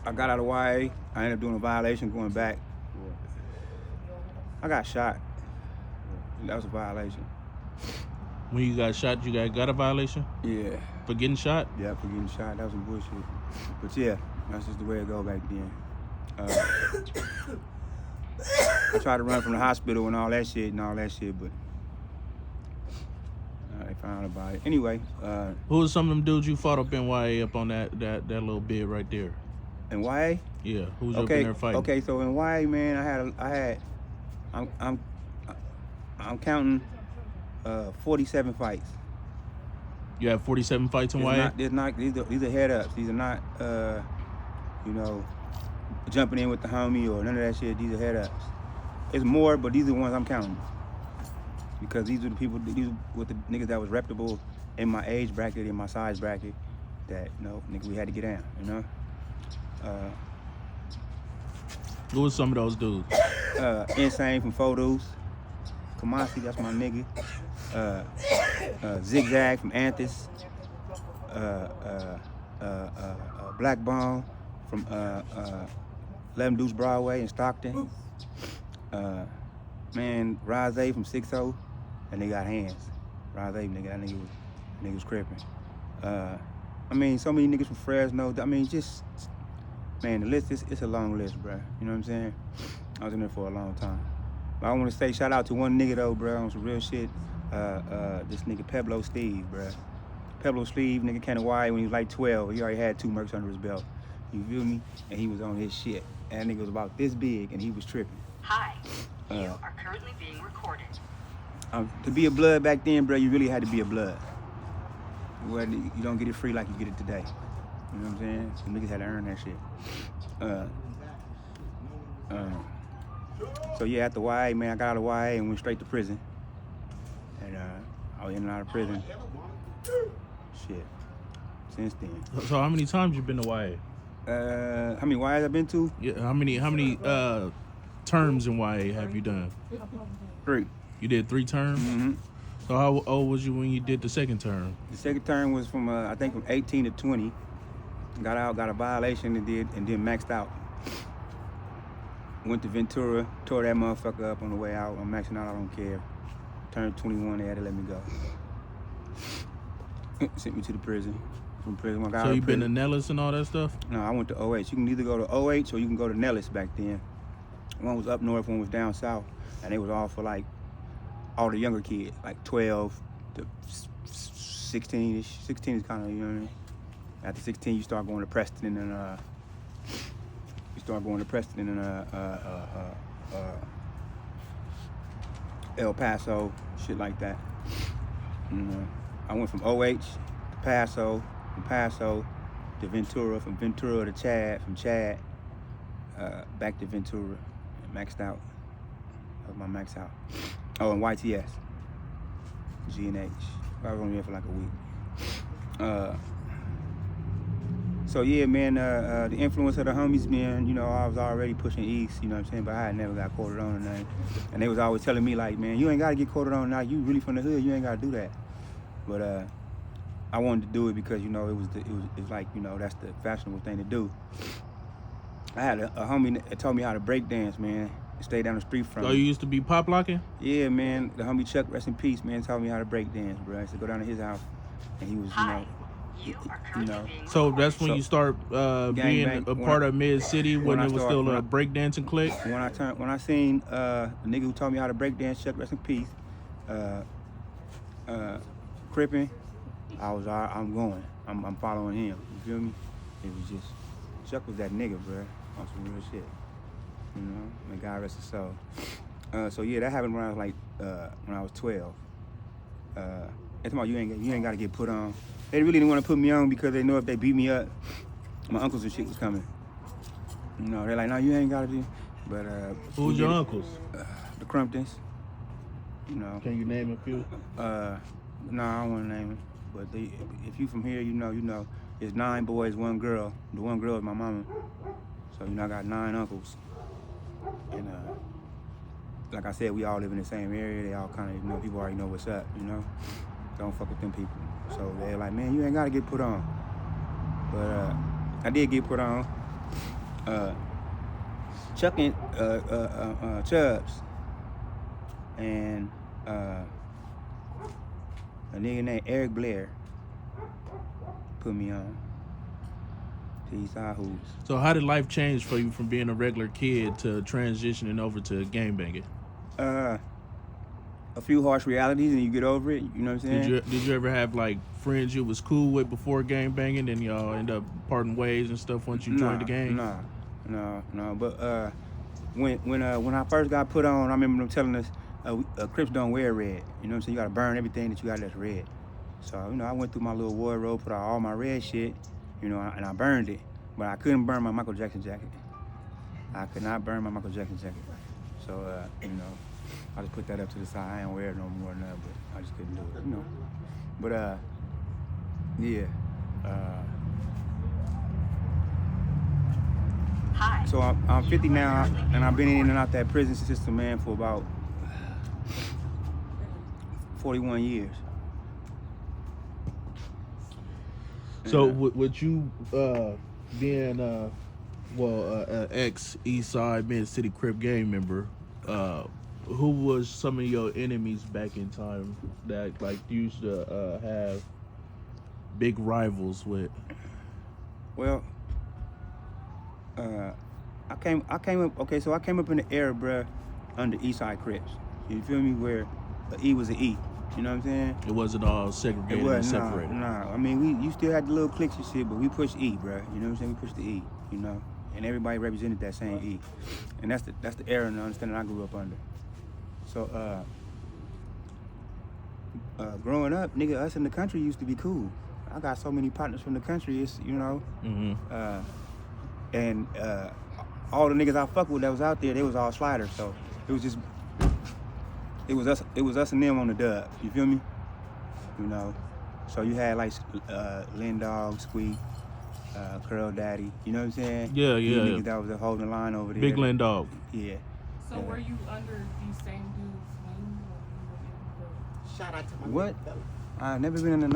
I got out of YA. I ended up doing a violation going back. I got shot. That was a violation. When you got shot, you got a violation? Yeah. For getting shot? Yeah, for getting shot. That was some bullshit. But yeah, that's just the way it go back then. I tried to run from the hospital and all that shit, but they found out about it. Anyway. Who was some of them dudes you fought up in YA up on that little bid right there? In YA? Yeah, who was up in there fighting? Okay, so in YA, man, I'm counting 47 fights. You have 47 fights in YA? These are head ups. These are not jumping in with the homie or none of that shit. These are head ups. It's more, but these are the ones I'm counting. Because these are the people, these were the niggas that was reputable in my age bracket, in my size bracket, that, nigga, we had to get down, Who was some of those dudes? Insane from Photos. Kamasi, that's my nigga. Zigzag from Anthus. Blackbone from 11 Deuce Broadway in Stockton. Man, Razé from 6-0, and they got hands. Razé, nigga, that nigga was crippin'. So many niggas from Fresno. Man, the list it's a long list, bro. You know what I'm saying? I was in there for a long time. But I want to say shout out to one nigga though, bro, on some real shit. This nigga Pablo Steve, bro. Pablo Steve, nigga came to YA when he was like 12. He already had 2 mercs under his belt. You feel me? And he was on his shit. And that nigga was about this big, and he was tripping. Hi, you are currently being recorded. To be a blood back then, bro, you really had to be a blood. You don't get it free like you get it today. You know what I'm saying? Some niggas had to earn that shit. So yeah, after YA, man, I got out of YA and went straight to prison. And I was in and out of prison. Shit. Since then. So how many times you been to YA? How many YAs I've been to? Yeah, how many terms in YA have you done? 3. You did 3 terms? Mm-hmm. So how old was you when you did the second term? The second term was from I think from 18 to 20. Got out, got a violation and then maxed out. Went to Ventura, tore that motherfucker up on the way out. I'm maxing out, I don't care. Turned 21, they had to let me go. Sent me to the prison. From prison, I got So out you of been prison. to Nellis and all that stuff? No, I went to OH. You can either go to OH or you can go to Nellis back then. One was up north, one was down south. And they was all for like all the younger kids, like 12 to 16-ish. 16 is kind of, you know what I mean? After 16, you start going to Preston and El Paso, shit like that. I went from OH to Paso, from Paso to Ventura, from Ventura to Chad, from Chad back to Ventura, and maxed out. That was my max out. Oh, and YTS, G&H. I was only there for like a week. So yeah, man, the influence of the homies, man, I was already pushing east, you know what I'm saying, but I had never got quartered on or nothing. And they was always telling me like, man, you ain't gotta get quartered on now, you really from the hood, you ain't gotta do that. But I wanted to do it because, it was like, that's the fashionable thing to do. I had a homie that taught me how to break dance, man. Stay down the street from me. Oh, you used to be pop locking? Yeah, man, the homie Chuck, rest in peace, man, taught me how to break dance, bro. I used to go down to his house and he was, So that's when you start being a part of Mid City when it was still a breakdancing clique? When I seen the nigga who taught me how to break dance, Chuck, rest in peace, Crippin', I'm going. I'm following him. You feel me? It was just, Chuck was that nigga, bro, on some real shit. May God rest his soul. So yeah, that happened when I was when I was 12. It's about you ain't gotta get put on. They really didn't want to put me on because they know if they beat me up, my uncles and shit was coming. They're like, no, you ain't gotta do. But who's your uncles? The Crumptons. Can you name a few? No, I don't want to name them. But if you from here, you know. It's 9 boys, 1 girl. The 1 girl is my mama. So I got 9 uncles. And like I said, we all live in the same area. They all kind of, people already know what's up. Don't fuck with them people. So they're like, man, you ain't gotta get put on. But I did get put on. Chucking Chubbs and a nigga named Eric Blair put me on to Eastside Hoops. So how did life change for you from being a regular kid to transitioning over to gangbanging? A few harsh realities and you get over it, you know what I'm saying? Did you ever have like friends you was cool with before gangbanging and y'all end up parting ways and stuff once you joined the gang? No. But when I first got put on, I remember them telling us Crips don't wear red. You know what I'm saying? You gotta burn everything that you got that's red. So, I went through my little wardrobe, put out all my red shit, and I burned it. But I couldn't burn my Michael Jackson jacket. I could not burn my Michael Jackson jacket. So, I just put that up to the side. I ain't wear it no more than that, but I just couldn't do it, But, yeah. Hi. So I'm 50 now, and I've been in and out that prison system, man, for about 41 years. So with you being ex Eastside Mid-City Crip gang member, who was some of your enemies back in time that like you used to have big rivals with? Well, I came up. Okay, so I came up in the era, bruh, under Eastside Crips. You feel me? Where the E was an E. You know what I'm saying? It wasn't all segregated and separated. Nah. I mean, you still had the little cliques and shit, but we pushed E, bruh. You know what I'm saying? We pushed the E. And everybody represented that same E. And that's the era and the understanding I grew up under. So, growing up, nigga, us in the country used to be cool. I got so many partners from the country. It's and all the niggas I fuck with that was out there, they was all sliders. So it was us and them on the dub. You feel me? So you had like Lynn Dog, Squeak, Curl Daddy. You know what I'm saying? Yeah. Niggas that was holding the line over there. Big Lynn Dog. Yeah. So were you under these same dudes' wing? Shout out to my What? Willbone. I've never been in no